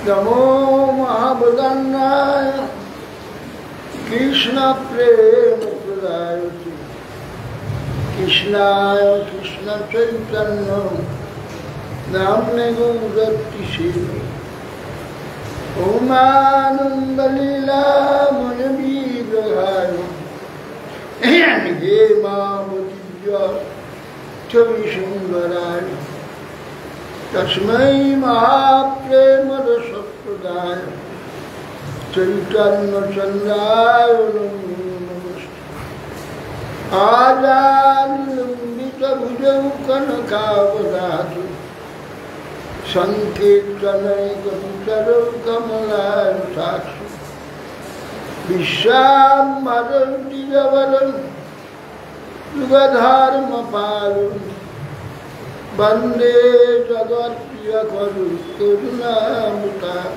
Namo Mahabodhanaya Krishna Prema Pradayati Krishnaya Krishna Chaitanya Namne Gurati Sri Om Ananda Lila Manavi Brahaya Hema Mudivya Chavishungaraya Tasmai Mahaprema Rasapradaya Chaitanya Chandaya Namaste Ajanilambita Bhujau Kanakavadatu Sankirtanai Garudaru Kamalaya Sakshi Visham Maranti Javaram Yugadharma Palam Bande Jagat Priya Karu Karunamrita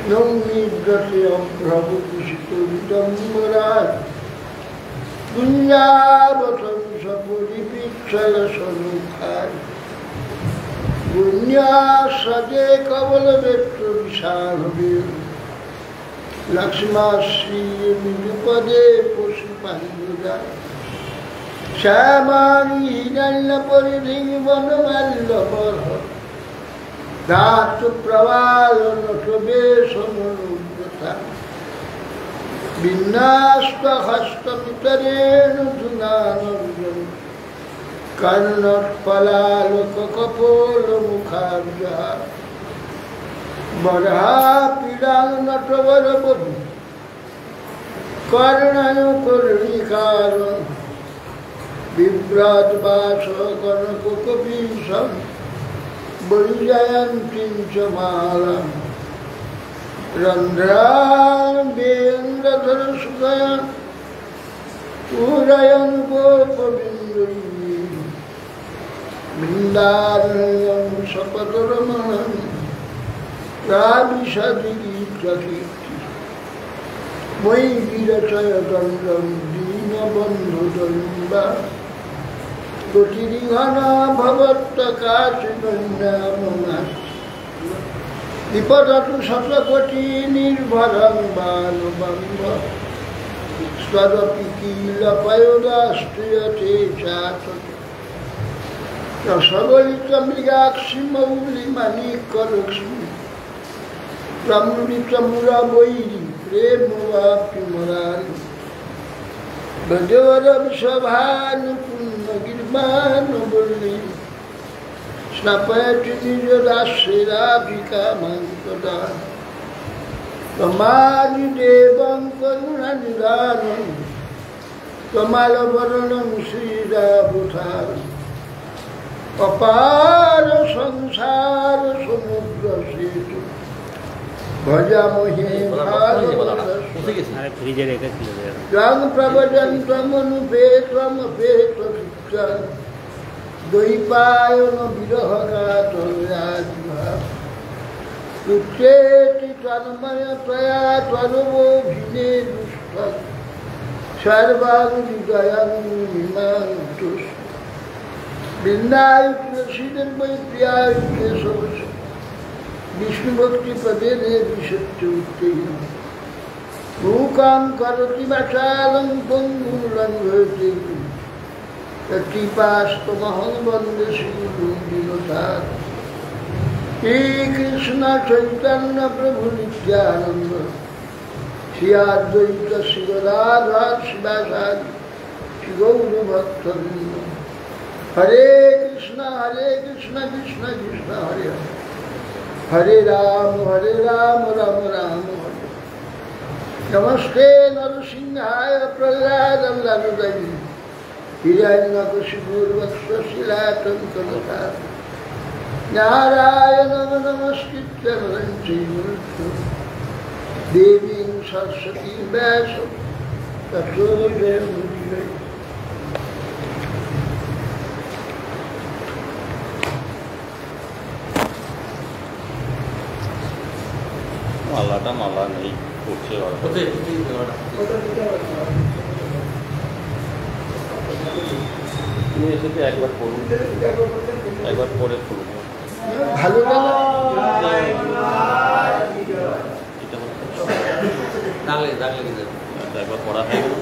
Nami Drasyam Prabhu Kushito Vidambaraj Gunyavatam Sapuri Pichaya Sanukhaj Gunya Sade Kavala Vetru Vishalavir Lakshma Sri Nidupade Pushpanduja Shamani Hidanya Paridhi Vanamallabha Dhatu Pravalo Natabe Samanubhata Vinnasta Hasta Pitarenu Dhunanarjan Karnat Palalo Kakapolo Mukharja Badha Pidang Natavara Bodhi Karnayo Karnikaran Vibrat Vasa Karnakokapisam Barijayantin Chamalam Randran Bendra Dharasukaya Urayan Gopavindri Vrindaranayam Sapataramanam Radhishadigi Prakiti Moi Virachaya Dandam Dina Bandhu Damba Kotirihana Bhavatta Kachimanya Manas Vipadatu Satakoti Nirvaram Bhanubamba Swadapikila Payodastiyate Chatata Rasavalita Mrigakshi Mauli Manika Lakshmi Ramrita Muraboiri Premuvapi Murari Bhajavaram Sabhanu Punna Girmanu Bulli Snapayati Nijadasirabhika Mantada Tamadi Devam Karunanidanam Kamalavaranam Sridabhutaram Apara Sansara Samudra Setu Bhajamohe Bhagavata ফ্রিজে রেখেছিল ত্বং প্রবদন্তমনুপেতমপেত শিক্ষাং দ্বৈপায়ন বিরহগাতরাজভাব তুচ্ছেতি তন্ময়তয়া তনুভিনে দুষ্টং সর্বাং হৃদয়ং বিমান্তুষ বৃন্দায়ুক্তশীলের বৈ প্রিয়ায়ুক্তে সবস বিষ্ণুভক্তি পদে বিশত্য উত্তেজ মূকাং করতি বাচালং পঙ্গুং লঙ্ঘয়তে কৃপাস্তমহং বন্দে শ্রীগুরুং দীননাথ শ্রীকৃষ্ণ চৈতন্য প্রভু নিত্যানন্দ শ্রী অদ্বৈত শ্রী রাধা শিবাসাদি শ্রী গৌরভক্তবৃন্দ হরে কৃষ্ণ কৃষ্ণ কৃষ্ণ হরে হরে হরে রাম রাম রাম হরে নমস্তে নরসিংহায় প্রহ্লাদল্লাদয়ী হিরণ্যকশিপুর্বৎসশিলাতঙ্কলতা নারায়ণং নমস্কৃত্য নরং চৈব দেবীং সরস্বতীং ব্যাসং ততো জয়মুদীরয়ে। মালাটা মালা নেই করছে তুমি এসেছে একবার করুন, একবার পরে করুন। ভালো একবার পড়া হয়ে গেল।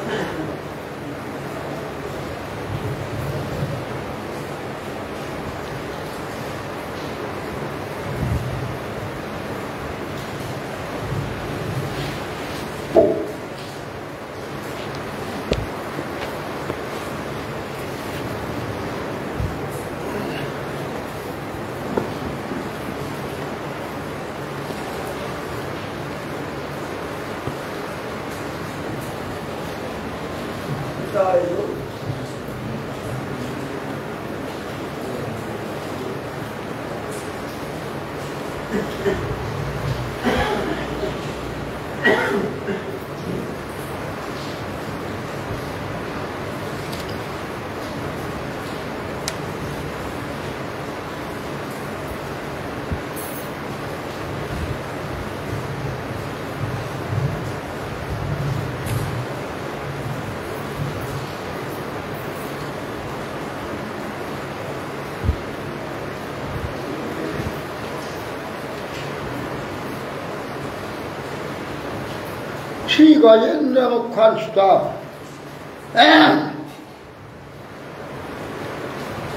শ্রী গজেন্দ্র মুখ্যান স্তব।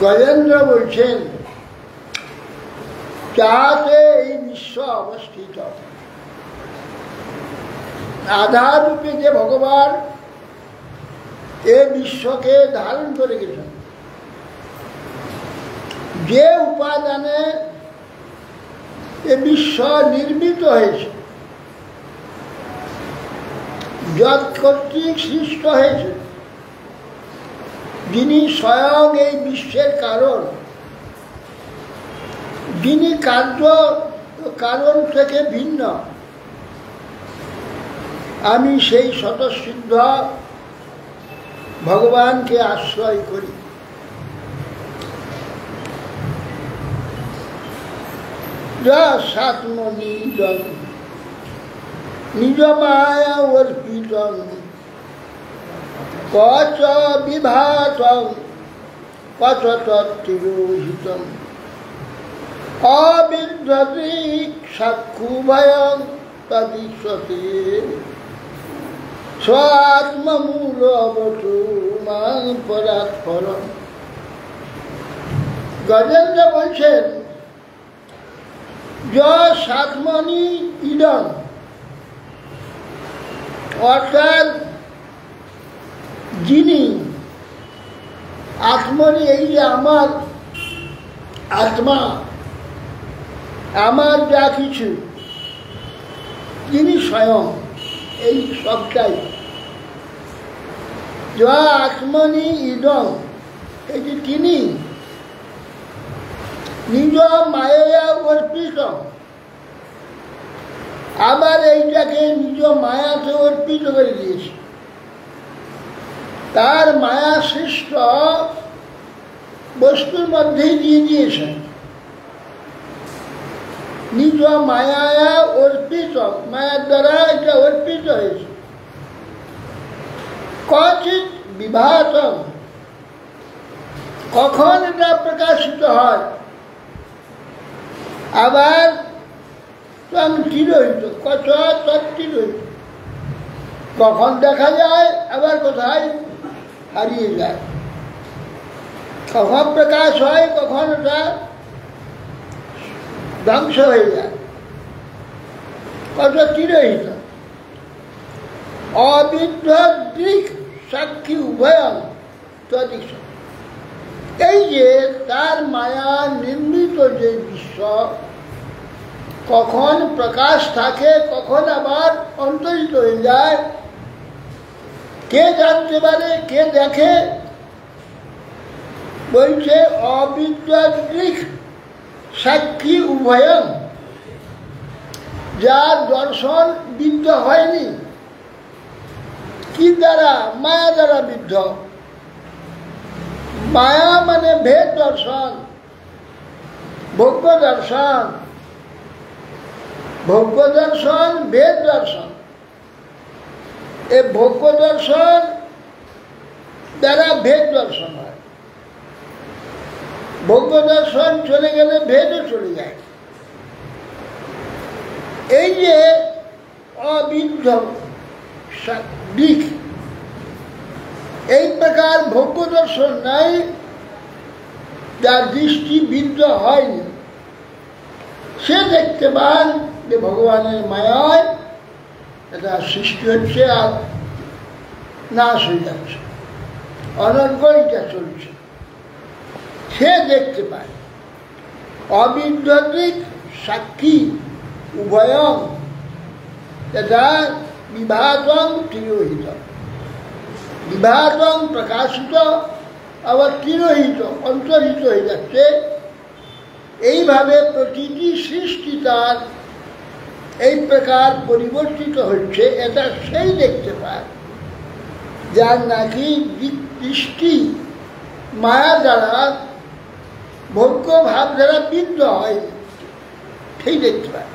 গজেন্দ্র বলছেন, যাহাতে এই বিশ্ব অবস্থিত, আধার রূপে যে ভগবান এ বিশ্বকে ধারণ করে গেছেন, যে উপাদানে এ বিশ্ব নির্মিত হয়েছে, যৎ কর্তৃক সৃষ্ট হয়েছে, যিনি স্বয়ং এই বিশ্বের কারণ, যিনি কারণ থেকে ভিন্ন, আমি সেই স্বতঃসিদ্ধ ভগবানকে আশ্রয় করি। যা সাত্মনিদং নিজ মায়া অর্পিতং কচ বিভাতং কচ তত্তিরোহিতং অবিদ্যতি সাক্ষুভয়ং তদিশ্বতে স্বাত্মমূল অবতু মাং পরাৎপরম। গজেন্দ্র বলছেন, সাত্মনি ইদং, অর্থাৎ যিনি আত্মনি, এই যে আমার আত্মা, আমার যা কিছু, যিনি স্বয়ং এই সবটাই, যা আত্মনি ইদং, এই যে তিনি নিজ মায়া অর্পিত, আবার এইটাকে নিজ মায়াতে অর্পিত করে দিয়েছে। তার মায়া সৃষ্ট বস্তুর মধ্যেই দিয়ে দিয়েছেন। নিজ মায়া অর্পিত, মায়ার দ্বারা এটা অর্পিত হয়েছে। কচিত বিভাতম, কখন এটা প্রকাশিত হয়, আবার তিরোহিত, কত তৎতিরোহিত, কখন দেখা যায় আবার কোথায় হারিয়ে যায়, কখন প্রকাশ হয় কখন ওটা ধ্বংস হয়ে যায়, কত তিরোহিত। অবিদ্ধ দিক সাক্ষী উভয় তদিশ, এই যে তার মায়া নির্মিত যে বিশ্ব, কখন প্রকাশ থাকে কখন আবার অন্তরিত হয়ে যায়, কে জানতে পারে, কে দেখে? বলছে অবিদ্যাদৃক সাক্ষী উভয়, যার দর্শন বিদ্ধ হয়নি, কি দ্বারা? মায়া দ্বারা বিদ্ধ। মায়া মানে ভেদ দর্শন, ভোগ্য দর্শন, ভোগ্য দর্শন, ভেদ দর্শন। এই ভোগ্য দর্শন দ্বারা ভেদ দর্শন হয়। ভোগ্য দর্শন চলে গেলে ভেদও চলে যায়। এই যে অবিদ্ধ দিক, এই প্রকার ভোগ্য দর্শন নাই, যার দৃষ্টি বিদ্ধ হয়নি, সে দেখতে পান যে ভগবানের মায়ায় এটা সৃষ্টি হচ্ছে আর নাশ হয়ে যাচ্ছে, অনর্গলটা চলছে, সে দেখতে পায়। অবিদ্যদিক সাক্ষী উভয়ং, এটা বিভাতং তিরোহিত, বিভাতং প্রকাশিত, আবার তিরোহিত অন্তর্হিত হয়ে যাচ্ছে। এইভাবে প্রতিটি সৃষ্টি তার এই প্রকার পরিবর্তিত হচ্ছে, এটা সেই দেখতে পায় যার নাকি দৃষ্টি মায়া দ্বারা ভোগ্য ভাব দ্বারা বিদ্ধ হয়, সেই দেখতে পায়।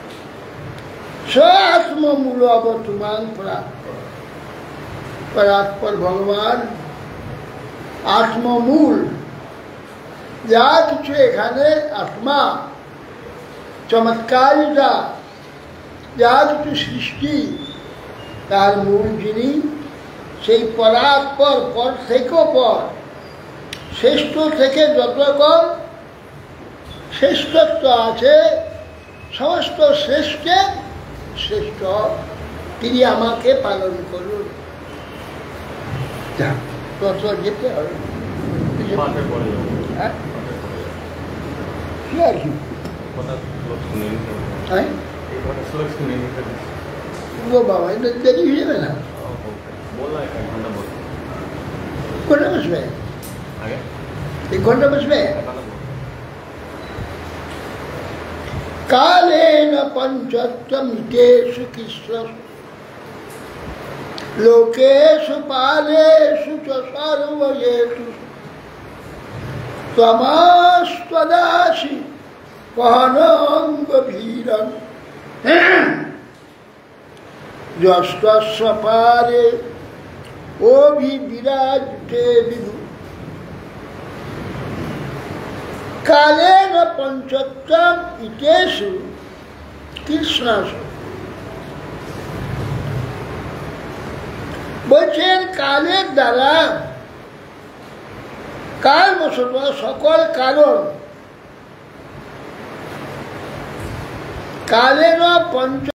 স আত্মমূল অবতুমান পরাৎপর ভগবান আত্মমূল, যা কিছু এখানে আত্মা চমৎকারিতা, যা কিছু সৃষ্টি, তার মূল যিনি, সেই পরাৎপর, পর থেকেও পর, শ্রেষ্ঠ থেকে যত রকম শ্রেষ্ঠত্ব আছে, সমস্ত শ্রেষ্ঠে শ্রেষ্ঠ তিনি আমাকে পালন করুন। তত যেতে হবে কি আর কি ও বাবা, এটা দেরি হয়ে যাবে না? ঘন্টা বসবে, 1 ঘন্টা বসবে। কালেন পঞ্চত্বমিতেষু কৃষ্ণ লোকেষু পালেষু চ সর্বয়েষু ত্বমস্ত্বদাসি গহনং গভীরং যস্তস্য পারে অভিবিরাজতে বিভু। কালেন পঞ্চত্বম ইতেষু কৃষ্ণাসু, বলছেন কালের দ্বারা, কাল বশত সকল কারণ, কালের পঞ্চ